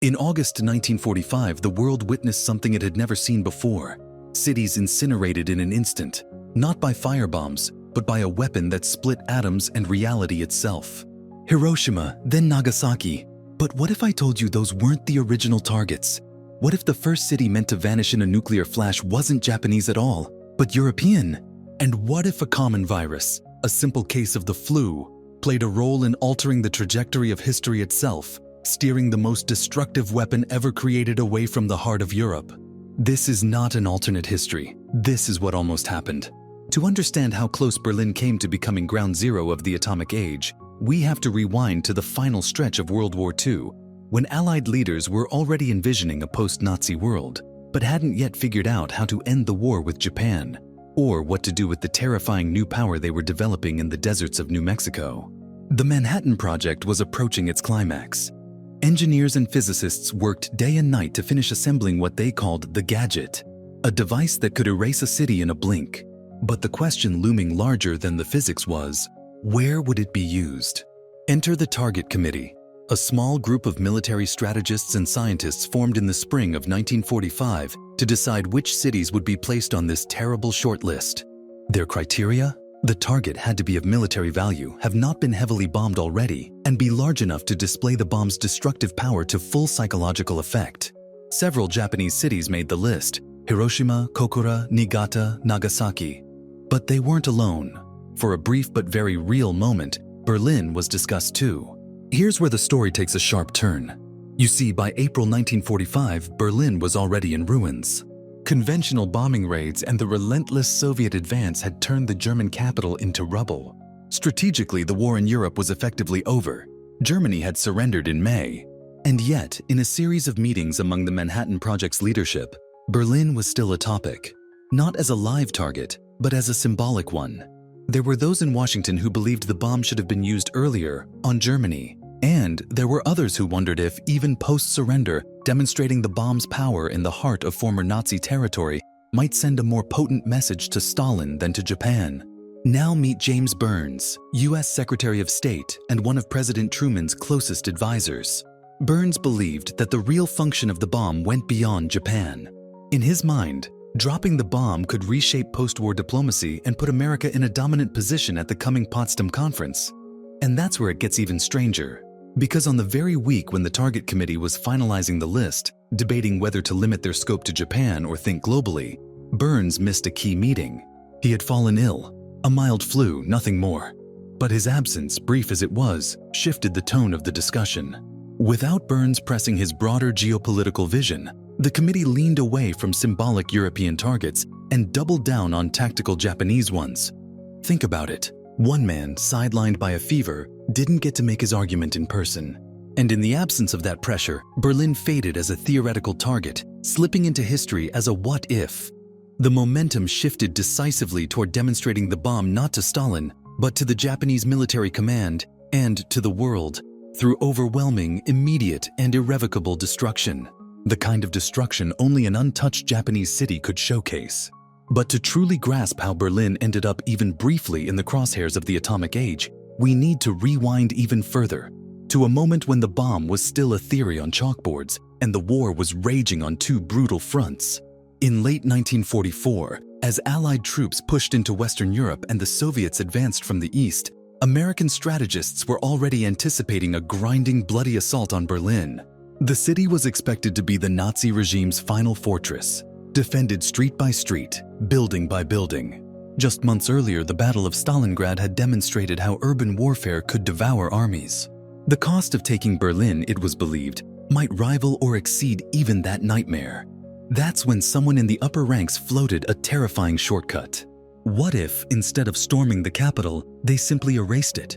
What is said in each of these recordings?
In August 1945, the world witnessed something it had never seen before. Cities incinerated in an instant, not by firebombs, but by a weapon that split atoms and reality itself. Hiroshima, then Nagasaki. But what if I told you those weren't the original targets? What if the first city meant to vanish in a nuclear flash wasn't Japanese at all, but European? And what if a common virus, a simple case of the flu, played a role in altering the trajectory of history itself, steering the most destructive weapon ever created away from the heart of Europe? This is not an alternate history. This is what almost happened. To understand how close Berlin came to becoming ground zero of the atomic age, we have to rewind to the final stretch of World War II, when Allied leaders were already envisioning a post-Nazi world, but hadn't yet figured out how to end the war with Japan, or what to do with the terrifying new power they were developing in the deserts of New Mexico. The Manhattan Project was approaching its climax. Engineers and physicists worked day and night to finish assembling what they called the gadget, a device that could erase a city in a blink. But the question looming larger than the physics was, where would it be used? Enter the Target Committee, a small group of military strategists and scientists formed in the spring of 1945 to decide which cities would be placed on this terrible short list. Their criteria? The target had to be of military value, have not been heavily bombed already, and be large enough to display the bomb's destructive power to full psychological effect. Several Japanese cities made the list: Hiroshima, Kokura, Niigata, Nagasaki. But they weren't alone. For a brief but very real moment, Berlin was discussed too. Here's where the story takes a sharp turn. You see, by April 1945, Berlin was already in ruins. Conventional bombing raids and the relentless Soviet advance had turned the German capital into rubble. Strategically, the war in Europe was effectively over. Germany had surrendered in May. And yet, in a series of meetings among the Manhattan Project's leadership, Berlin was still a topic. Not as a live target, but as a symbolic one. There were those in Washington who believed the bomb should have been used earlier, on Germany. And there were others who wondered if, even post-surrender, demonstrating the bomb's power in the heart of former Nazi territory might send a more potent message to Stalin than to Japan. Now meet James Byrnes, U.S. Secretary of State and one of President Truman's closest advisors. Byrnes believed that the real function of the bomb went beyond Japan. In his mind, dropping the bomb could reshape post-war diplomacy and put America in a dominant position at the coming Potsdam Conference. And that's where it gets even stranger. Because on the very week when the Target Committee was finalizing the list, debating whether to limit their scope to Japan or think globally, Byrnes missed a key meeting. He had fallen ill. A mild flu, nothing more. But his absence, brief as it was, shifted the tone of the discussion. Without Byrnes pressing his broader geopolitical vision, the committee leaned away from symbolic European targets and doubled down on tactical Japanese ones. Think about it. One man, sidelined by a fever, didn't get to make his argument in person. And in the absence of that pressure, Berlin faded as a theoretical target, slipping into history as a what-if. The momentum shifted decisively toward demonstrating the bomb not to Stalin, but to the Japanese military command and to the world, through overwhelming, immediate, and irrevocable destruction. The kind of destruction only an untouched Japanese city could showcase. But to truly grasp how Berlin ended up even briefly in the crosshairs of the atomic age, we need to rewind even further, to a moment when the bomb was still a theory on chalkboards and the war was raging on two brutal fronts. In late 1944, as Allied troops pushed into Western Europe and the Soviets advanced from the east, American strategists were already anticipating a grinding, bloody assault on Berlin. The city was expected to be the Nazi regime's final fortress, defended street by street, building by building. Just months earlier, the Battle of Stalingrad had demonstrated how urban warfare could devour armies. The cost of taking Berlin, it was believed, might rival or exceed even that nightmare. That's when someone in the upper ranks floated a terrifying shortcut. What if, instead of storming the capital, they simply erased it?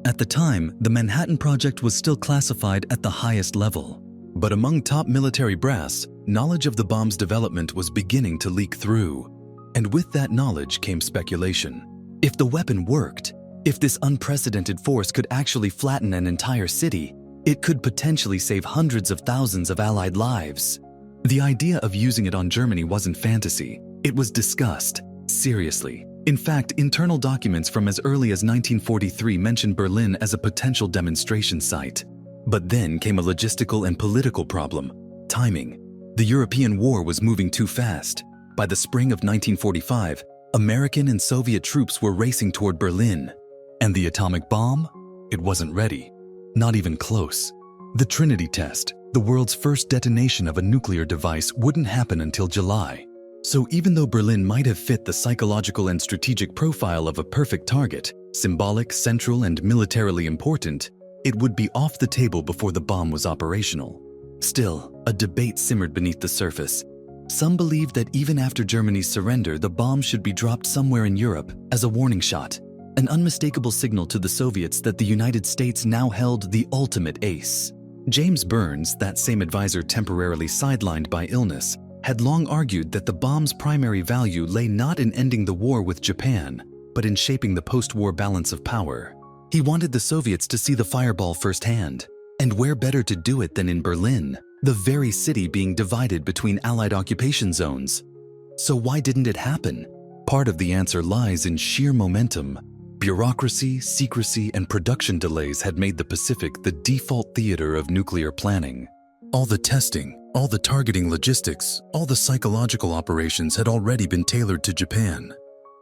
At the time, the Manhattan Project was still classified at the highest level. But among top military brass, knowledge of the bomb's development was beginning to leak through. And with that knowledge came speculation. If the weapon worked, if this unprecedented force could actually flatten an entire city, it could potentially save hundreds of thousands of Allied lives. The idea of using it on Germany wasn't fantasy. It was discussed, seriously. In fact, internal documents from as early as 1943 mentioned Berlin as a potential demonstration site. But then came a logistical and political problem: timing. The European war was moving too fast. By the spring of 1945, American and Soviet troops were racing toward Berlin. And the atomic bomb? It wasn't ready. Not even close. The Trinity test, the world's first detonation of a nuclear device, wouldn't happen until July. So even though Berlin might have fit the psychological and strategic profile of a perfect target, symbolic, central, and militarily important, it would be off the table before the bomb was operational. Still, a debate simmered beneath the surface. Some believed that even after Germany's surrender, the bomb should be dropped somewhere in Europe as a warning shot, an unmistakable signal to the Soviets that the United States now held the ultimate ace. James Byrnes, that same advisor temporarily sidelined by illness, had long argued that the bomb's primary value lay not in ending the war with Japan, but in shaping the post-war balance of power. He wanted the Soviets to see the fireball firsthand, and where better to do it than in Berlin, the very city being divided between Allied occupation zones. So why didn't it happen? Part of the answer lies in sheer momentum. Bureaucracy, secrecy, and production delays had made the Pacific the default theater of nuclear planning. All the testing, all the targeting logistics, all the psychological operations had already been tailored to Japan.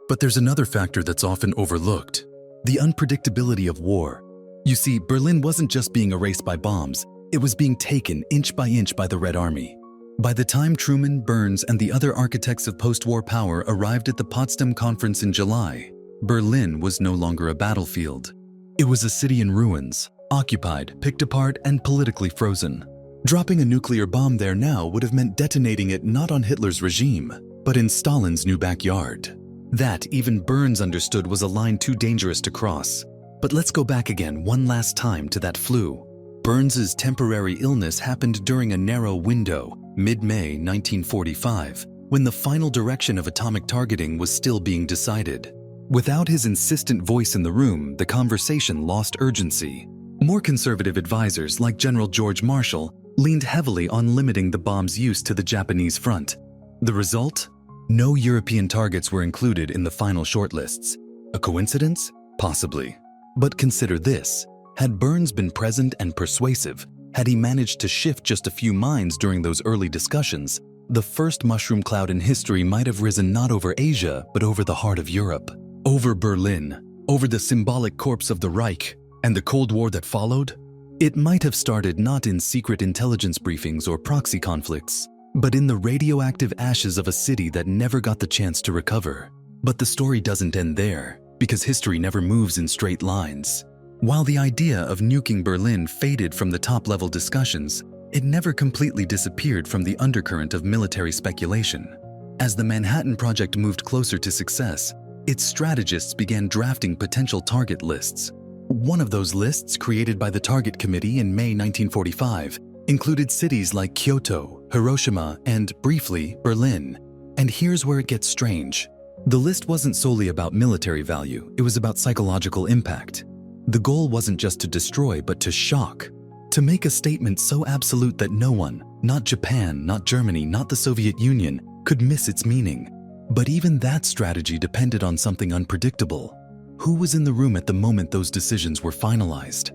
But there's another factor that's often overlooked: the unpredictability of war. You see, Berlin wasn't just being erased by bombs, it was being taken inch by the Red Army. By the time Truman, Byrnes, and the other architects of post-war power arrived at the Potsdam Conference in July, Berlin was no longer a battlefield. It was a city in ruins, occupied, picked apart, and politically frozen. Dropping a nuclear bomb there now would have meant detonating it not on Hitler's regime, but in Stalin's new backyard. That, even Byrnes understood, was a line too dangerous to cross. But let's go back again one last time to that flu. Byrnes's temporary illness happened during a narrow window, mid-May 1945, when the final direction of atomic targeting was still being decided. Without his insistent voice in the room, the conversation lost urgency. More conservative advisors, like General George Marshall, leaned heavily on limiting the bomb's use to the Japanese front. The result? No European targets were included in the final shortlists. A coincidence? Possibly. But consider this. Had Byrnes been present and persuasive, had he managed to shift just a few minds during those early discussions, the first mushroom cloud in history might have risen not over Asia, but over the heart of Europe. Over Berlin, over the symbolic corpse of the Reich, and the Cold War that followed. It might have started not in secret intelligence briefings or proxy conflicts, but in the radioactive ashes of a city that never got the chance to recover. But the story doesn't end there, because history never moves in straight lines. While the idea of nuking Berlin faded from the top-level discussions, it never completely disappeared from the undercurrent of military speculation. As the Manhattan Project moved closer to success, its strategists began drafting potential target lists. One of those lists, created by the Target Committee in May 1945, included cities like Kyoto, Hiroshima, and, briefly, Berlin. And here's where it gets strange. The list wasn't solely about military value, it was about psychological impact. The goal wasn't just to destroy, but to shock. To make a statement so absolute that no one, not Japan, not Germany, not the Soviet Union, could miss its meaning. But even that strategy depended on something unpredictable. Who was in the room at the moment those decisions were finalized?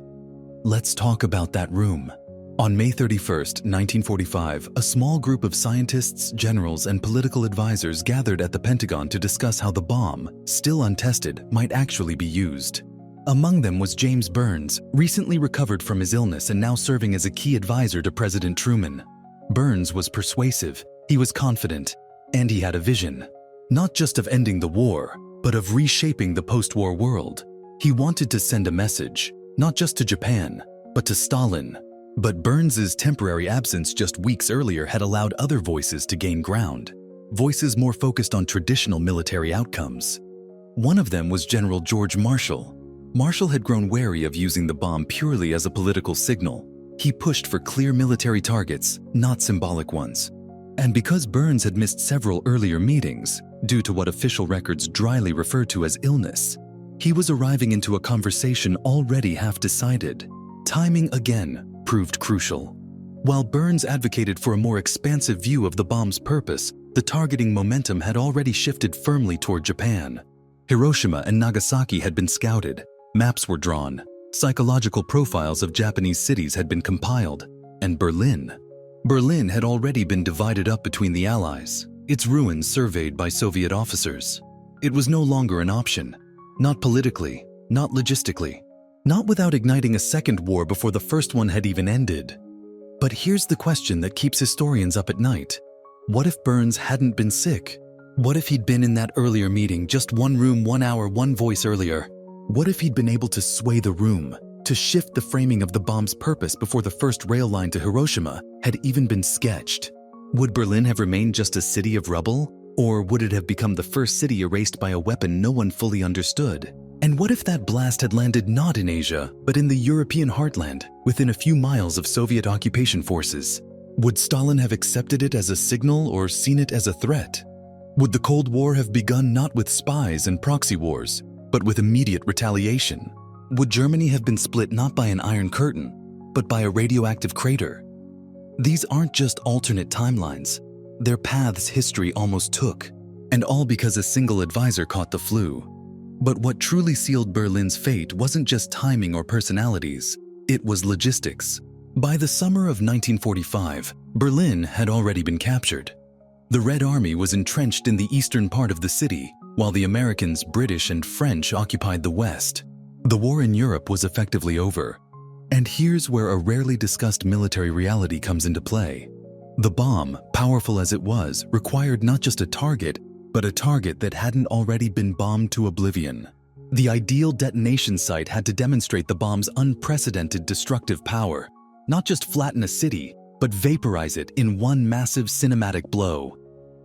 Let's talk about that room. On May 31st, 1945, a small group of scientists, generals, and political advisors gathered at the Pentagon to discuss how the bomb, still untested, might actually be used. Among them was James Byrnes, recently recovered from his illness and now serving as a key advisor to President Truman. Byrnes was persuasive, he was confident, and he had a vision. Not just of ending the war, but of reshaping the post-war world. He wanted to send a message, not just to Japan, but to Stalin. But Byrnes's temporary absence just weeks earlier had allowed other voices to gain ground, voices more focused on traditional military outcomes. One of them was General George Marshall. Marshall had grown wary of using the bomb purely as a political signal. He pushed for clear military targets, not symbolic ones. And because Byrnes had missed several earlier meetings, due to what official records dryly refer to as illness, he was arriving into a conversation already half decided. Timing, again, proved crucial. While Byrnes advocated for a more expansive view of the bomb's purpose, the targeting momentum had already shifted firmly toward Japan. Hiroshima and Nagasaki had been scouted, maps were drawn, Psychological profiles of Japanese cities had been compiled, and Berlin had already been divided up between the Allies, its ruins surveyed by Soviet officers. It was no longer an option, not politically, not logistically, not without igniting a second war before the first one had even ended. But here's the question that keeps historians up at night. What if Byrnes hadn't been sick? What if he'd been in that earlier meeting, just one room, 1 hour, one voice earlier? What if he'd been able to sway the room, to shift the framing of the bomb's purpose before the first rail line to Hiroshima had even been sketched? Would Berlin have remained just a city of rubble? Or would it have become the first city erased by a weapon no one fully understood? And what if that blast had landed not in Asia, but in the European heartland, within a few miles of Soviet occupation forces? Would Stalin have accepted it as a signal or seen it as a threat? Would the Cold War have begun not with spies and proxy wars, but with immediate retaliation? Would Germany have been split not by an iron curtain, but by a radioactive crater? These aren't just alternate timelines. They're paths history almost took, and all because a single advisor caught the flu. But what truly sealed Berlin's fate wasn't just timing or personalities, it was logistics. By the summer of 1945, Berlin had already been captured. The Red Army was entrenched in the eastern part of the city, while the Americans, British, and French occupied the west. The war in Europe was effectively over. And here's where a rarely discussed military reality comes into play. The bomb, powerful as it was, required not just a target, but a target that hadn't already been bombed to oblivion. The ideal detonation site had to demonstrate the bomb's unprecedented destructive power, not just flatten a city, but vaporize it in one massive cinematic blow.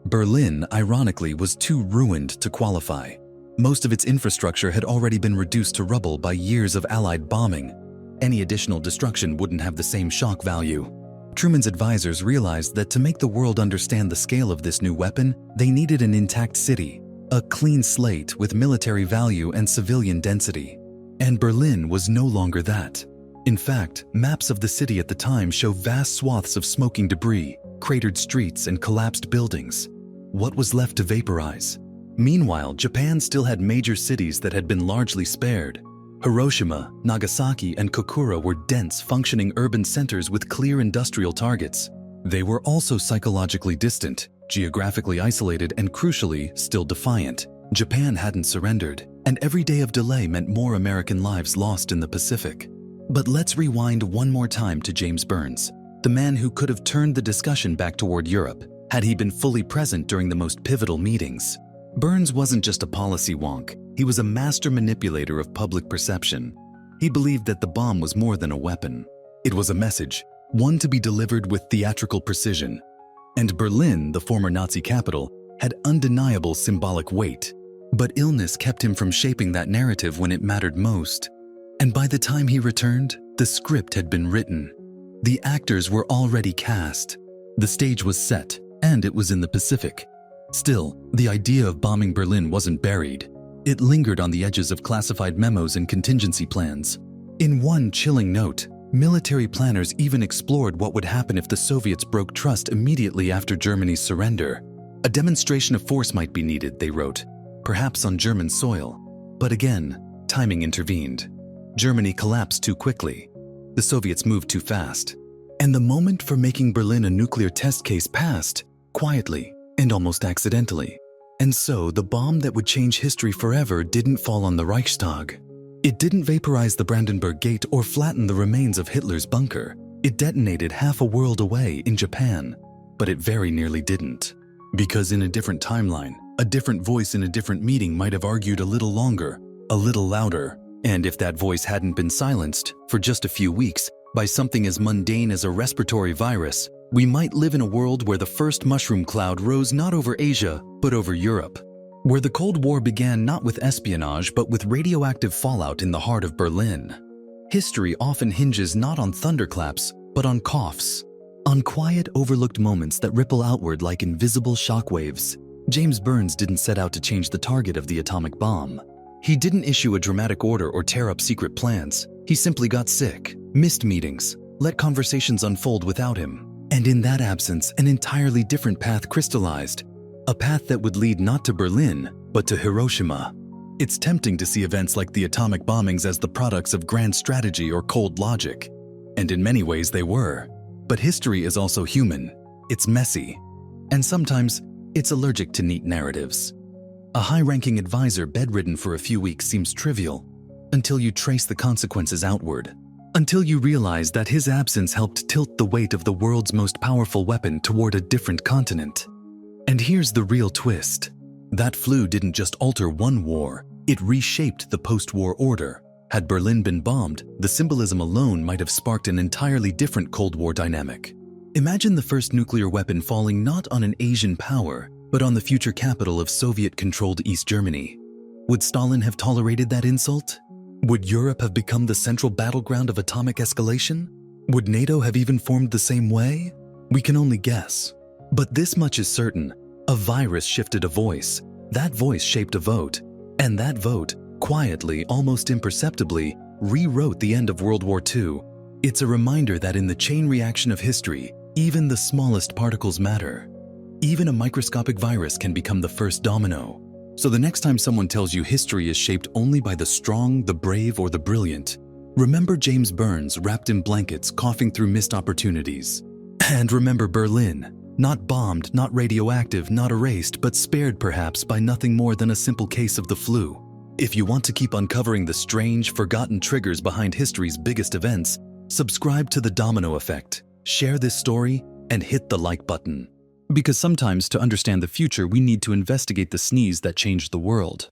Berlin, ironically, was too ruined to qualify. Most of its infrastructure had already been reduced to rubble by years of Allied bombing. Any additional destruction wouldn't have the same shock value. Truman's advisors realized that to make the world understand the scale of this new weapon, they needed an intact city, a clean slate with military value and civilian density. And Berlin was no longer that. In fact, maps of the city at the time show vast swaths of smoking debris, cratered streets, and collapsed buildings. What was left to vaporize? Meanwhile, Japan still had major cities that had been largely spared. Hiroshima, Nagasaki, and Kokura were dense, functioning urban centers with clear industrial targets. They were also psychologically distant, geographically isolated, and crucially, still defiant. Japan hadn't surrendered, and every day of delay meant more American lives lost in the Pacific. But let's rewind one more time to James Byrnes, the man who could have turned the discussion back toward Europe, had he been fully present during the most pivotal meetings. Byrnes wasn't just a policy wonk. He was a master manipulator of public perception. He believed that the bomb was more than a weapon. It was a message, one to be delivered with theatrical precision. And Berlin, the former Nazi capital, had undeniable symbolic weight. But illness kept him from shaping that narrative when it mattered most. And by the time he returned, the script had been written. The actors were already cast. The stage was set, and it was in the Pacific. Still, the idea of bombing Berlin wasn't buried. It lingered on the edges of classified memos and contingency plans. In one chilling note, military planners even explored what would happen if the Soviets broke trust immediately after Germany's surrender. A demonstration of force might be needed, they wrote, perhaps on German soil. But again, timing intervened. Germany collapsed too quickly. The Soviets moved too fast. And the moment for making Berlin a nuclear test case passed, quietly and almost accidentally. And so the bomb that would change history forever didn't fall on the Reichstag. It didn't vaporize the Brandenburg Gate or flatten the remains of Hitler's bunker. It detonated half a world away in Japan. But it very nearly didn't. Because in a different timeline, a different voice in a different meeting might have argued a little longer, a little louder. And if that voice hadn't been silenced, for just a few weeks, by something as mundane as a respiratory virus, we might live in a world where the first mushroom cloud rose not over Asia, but over Europe. Where the Cold War began not with espionage, but with radioactive fallout in the heart of Berlin. History often hinges not on thunderclaps, but on coughs. On quiet, overlooked moments that ripple outward like invisible shockwaves. James Byrnes didn't set out to change the target of the atomic bomb. He didn't issue a dramatic order or tear up secret plans. He simply got sick, missed meetings, let conversations unfold without him. And in that absence, an entirely different path crystallized. A path that would lead not to Berlin, but to Hiroshima. It's tempting to see events like the atomic bombings as the products of grand strategy or cold logic. And in many ways they were. But history is also human. It's messy. And sometimes it's allergic to neat narratives. A high-ranking advisor bedridden for a few weeks seems trivial until you trace the consequences outward. Until you realize that his absence helped tilt the weight of the world's most powerful weapon toward a different continent. And here's the real twist. That flu didn't just alter one war, it reshaped the post-war order. Had Berlin been bombed, the symbolism alone might have sparked an entirely different Cold War dynamic. Imagine the first nuclear weapon falling not on an Asian power, but on the future capital of Soviet-controlled East Germany. Would Stalin have tolerated that insult? Would Europe have become the central battleground of atomic escalation? Would NATO have even formed the same way? We can only guess. But this much is certain. A virus shifted a voice. That voice shaped a vote. And that vote, quietly, almost imperceptibly, rewrote the end of World War II. It's a reminder that in the chain reaction of history, even the smallest particles matter. Even a microscopic virus can become the first domino. So the next time someone tells you history is shaped only by the strong, the brave, or the brilliant, remember James Byrnes wrapped in blankets coughing through missed opportunities. And remember Berlin, not bombed, not radioactive, not erased, but spared perhaps by nothing more than a simple case of the flu. If you want to keep uncovering the strange, forgotten triggers behind history's biggest events, subscribe to the Domino Effect, share this story, and hit the like button. Because sometimes to understand the future, we need to investigate the sneeze that changed the world.